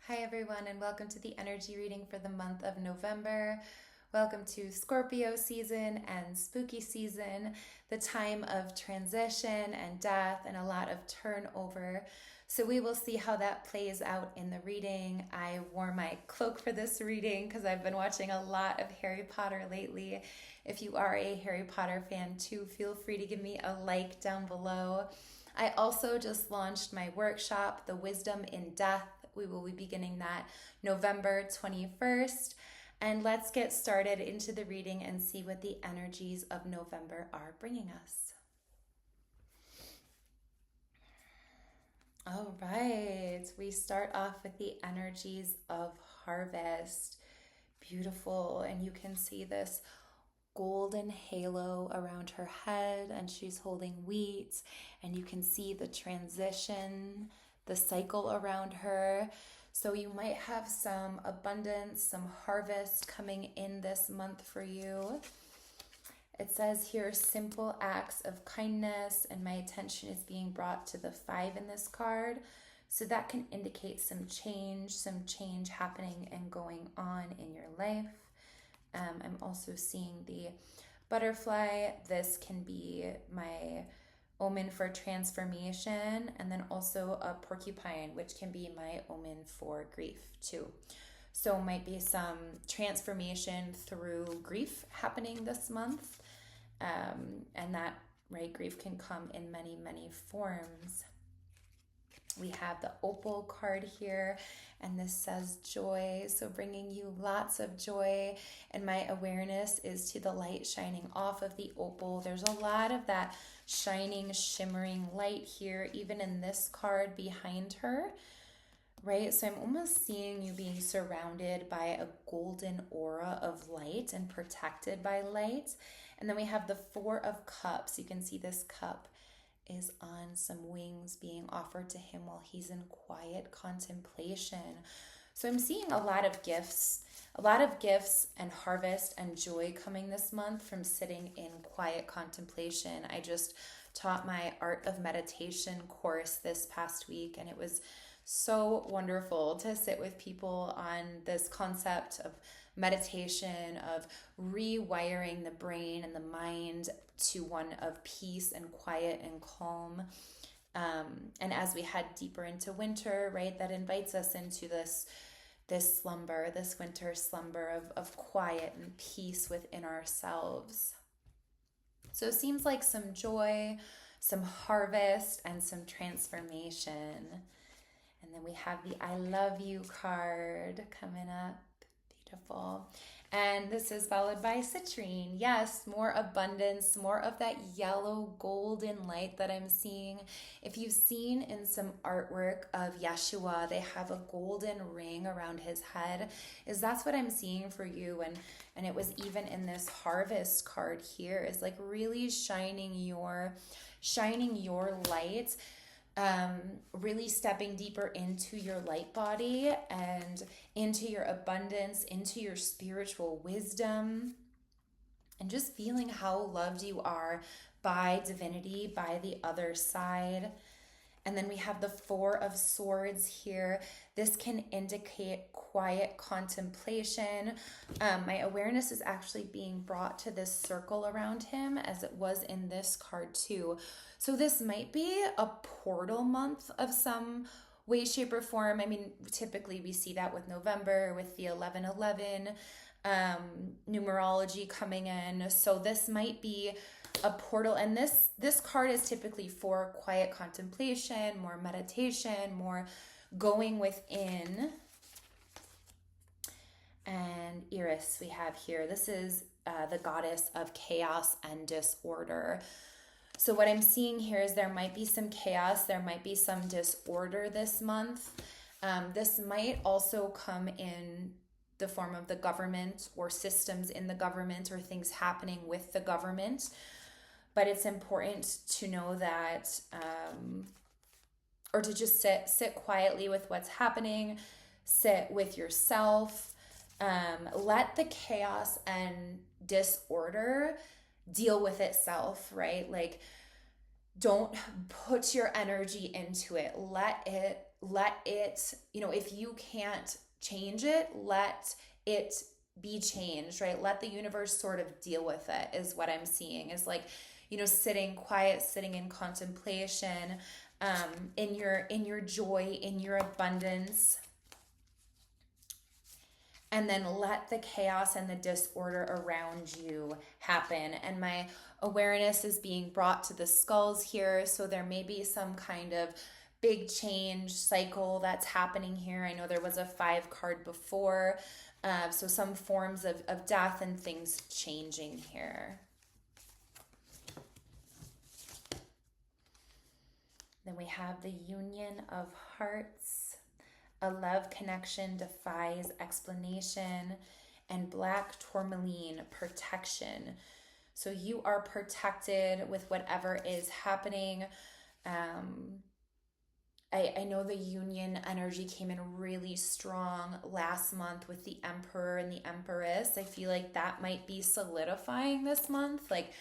Hi everyone, and welcome to the energy reading for the month of November. Welcome to Scorpio season and spooky season, the time of transition and death and a lot of turnover. So we will see how that plays out in the reading. I wore my cloak for this reading because I've been watching a lot of Harry Potter lately. If you are a Harry Potter fan too, feel free to give me a like down below. I also just launched my workshop, The Wisdom in Death. We will be beginning that November 21st. And let's get started into the reading and see what the energies of November are bringing us. All right, we start off with the energies of harvest. Beautiful, and you can see this golden halo around her head, and she's holding wheat, and you can see the transition, the cycle around her. So you might have some abundance, some harvest coming in this month for you. It says here, simple acts of kindness, and my attention is being brought to the 5 in this card. So that can indicate some change happening and going on in your life. I'm also seeing the butterfly. This can be my omen for transformation, and then also a porcupine, which can be my omen for grief too. So might be some transformation through grief happening this month, and that, right, grief can come in many, many forms. We have the opal card here, and this says joy, so bringing you lots of joy, and my awareness is to the light shining off of the opal. There's a lot of that shining, shimmering light here, even in this card behind her, right? So I'm almost seeing you being surrounded by a golden aura of light and protected by light. And then we have the 4 of Cups. You can see this cup is on some wings being offered to him while he's in quiet contemplation. So I'm seeing a lot of gifts and harvest and joy coming this month from sitting in quiet contemplation. I just taught my Art of Meditation course this past week, and it was so wonderful to sit with people on this concept of meditation, of rewiring the brain and the mind to one of peace and quiet and calm. And as we head deeper into winter, right, that invites us into this slumber, this winter slumber of quiet and peace within ourselves. So it seems like some joy, some harvest, and some transformation. And then we have the I love you card coming up. Beautiful. And this is followed by citrine. Yes, more abundance, more of that yellow golden light that I'm seeing. If you've seen in some artwork of Yeshua, they have a golden ring around his head. That's what I'm seeing for you. And it was even in this harvest card here, is like really shining your light. Really stepping deeper into your light body and into your abundance, into your spiritual wisdom, and just feeling how loved you are by divinity, by the other side. And then we have the 4 of Swords here. This can indicate quiet contemplation. My awareness is actually being brought to this circle around him, as it was in this card too. So this might be a portal month of some way, shape, or form. I mean, typically we see that with November, with the 11/11 numerology coming in. So this might be a portal, and this card is typically for quiet contemplation, more meditation, more going within. And Iris we have here. This is the goddess of chaos and disorder. So what I'm seeing here is there might be some chaos, there might be some disorder this month. This might also come in the form of the government or systems in the government or things happening with the government. But it's important to know that, or to just sit quietly with what's happening, sit with yourself, let the chaos and disorder deal with itself, right? Like, don't put your energy into it. Let it let it, if you can't change it, let it be changed, right? Let the universe sort of deal with it, is what I'm seeing, is like, sitting quiet, sitting in contemplation, in your joy, in your abundance, and then let the chaos and the disorder around you happen. And my awareness is being brought to the skulls here, so there may be some kind of big change cycle that's happening here. I know there was a 5 card before, so some forms of death and things changing here. Then we have the Union of Hearts. A love connection defies explanation. And Black Tourmaline, protection. So you are protected with whatever is happening. I know the Union energy came in really strong last month with the Emperor and the Empress. I feel like that might be solidifying this month, like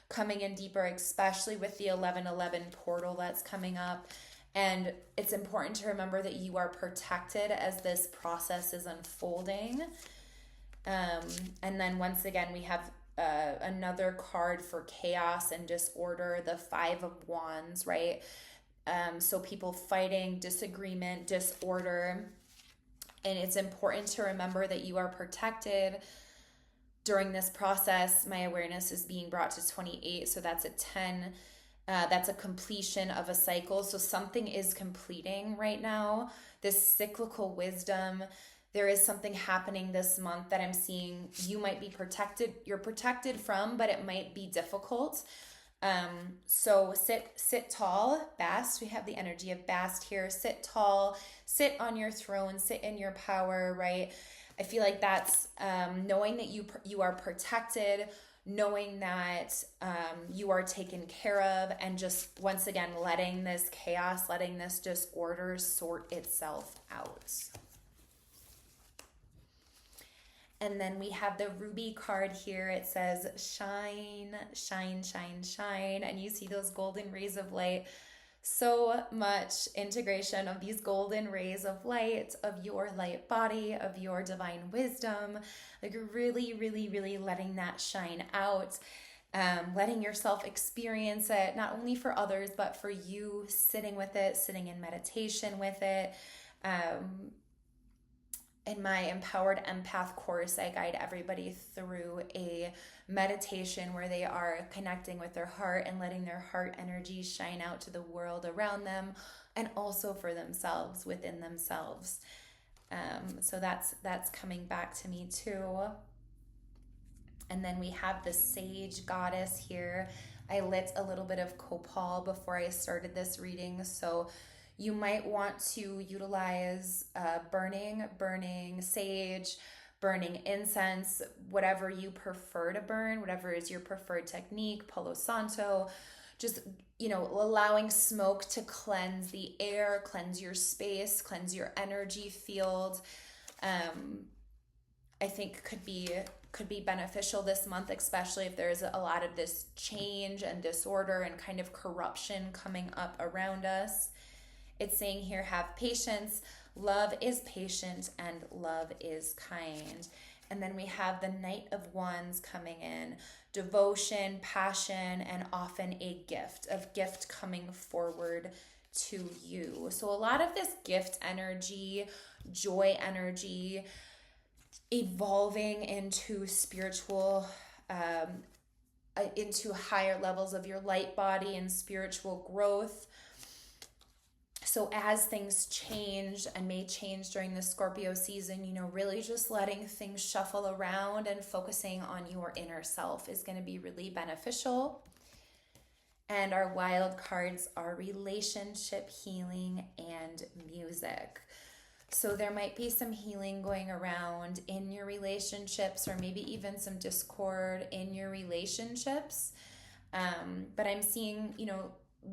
coming in deeper, especially with the 1111 portal that's coming up. And it's important to remember that you are protected as this process is unfolding. And then once again, we have another card for chaos and disorder, the 5 of Wands, right? So people fighting, disagreement, disorder. And it's important to remember that you are protected during this process. My awareness is being brought to 28, so that's a 10. That's a completion of a cycle. So something is completing right now. This cyclical wisdom. There is something happening this month that I'm seeing you might be protected. You're protected from, but it might be difficult. So sit tall, Bast. We have the energy of Bast here. Sit tall, sit on your throne, sit in your power, right? I feel like that's knowing that you are protected, knowing that you are taken care of, and just once again letting this chaos, letting this disorder sort itself out. And then we have the Ruby card here. It says shine, shine, shine, shine. And you see those golden rays of light. So much integration of these golden rays of light, of your light body, of your divine wisdom. Like really, really, really letting that shine out. Letting yourself experience it, not only for others, but for you, sitting with it, sitting in meditation with it. In my Empowered Empath course, I guide everybody through a meditation where they are connecting with their heart and letting their heart energy shine out to the world around them and also for themselves, within themselves. So that's coming back to me too. And then we have the Sage Goddess here. I lit a little bit of copal before I started this reading, so you might want to utilize burning sage, burning incense, whatever you prefer to burn, whatever is your preferred technique, Palo Santo, just, allowing smoke to cleanse the air, cleanse your space, cleanse your energy field. I think could be beneficial this month, especially if there's a lot of this change and disorder and kind of corruption coming up around us. It's saying here, have patience. Love is patient and love is kind. And then we have the Knight of Wands coming in. Devotion, passion, and often a gift coming forward to you. So a lot of this gift energy, joy energy, evolving into spiritual, into higher levels of your light body and spiritual growth. So as things change and may change during the Scorpio season, really just letting things shuffle around and focusing on your inner self is going to be really beneficial. And our wild cards are relationship, healing, and music. So there might be some healing going around in your relationships, or maybe even some discord in your relationships. But I'm seeing,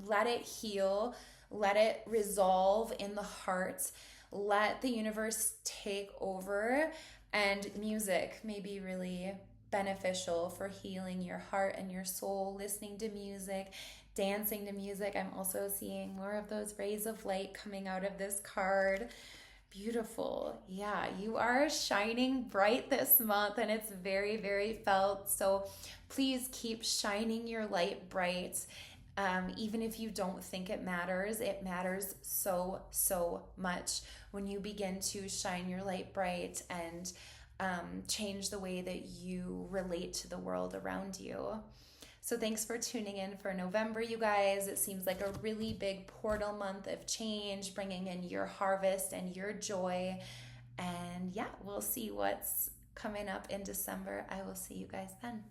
let it heal. Let it resolve in the heart. Let the universe take over. And music may be really beneficial for healing your heart and your soul. Listening to music, dancing to music. I'm also seeing more of those rays of light coming out of this card. Beautiful. Yeah, you are shining bright this month and it's very, very felt. So please keep shining your light bright. Even if you don't think it matters so, so much when you begin to shine your light bright and change the way that you relate to the world around you. So thanks for tuning in for November, you guys. It seems like a really big portal month of change, bringing in your harvest and your joy. And yeah, we'll see what's coming up in December. I will see you guys then.